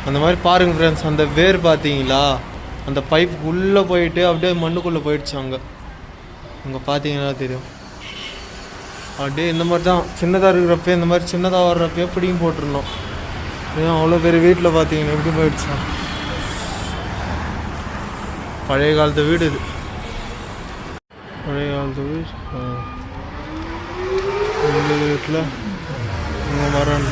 அந்த மாதிரி பாருங்கள் ஃப்ரெண்ட்ஸ், அந்த வேர் பார்த்தீங்களா, அந்த பைப் உள்ளே போயிட்டு அப்படியே மண்ணுக்குள்ளே போயிடுச்சு. அங்கே பார்த்தீங்கன்னா தெரியும். அப்படியே இந்த மாதிரி தான் சின்னதாக இருக்கிறப்ப, இந்த மாதிரி சின்னதாக வர்றப்போ பிடியும் போட்டுருந்தோம். ஏன் அவ்வளோ பேர் வீட்டில் பார்த்தீங்கன்னா எப்படி போயிடுச்சா. பழைய காலத்து வீடு இது, பழைய காலத்து வீடு. வீட்டில் இங்கே மரம்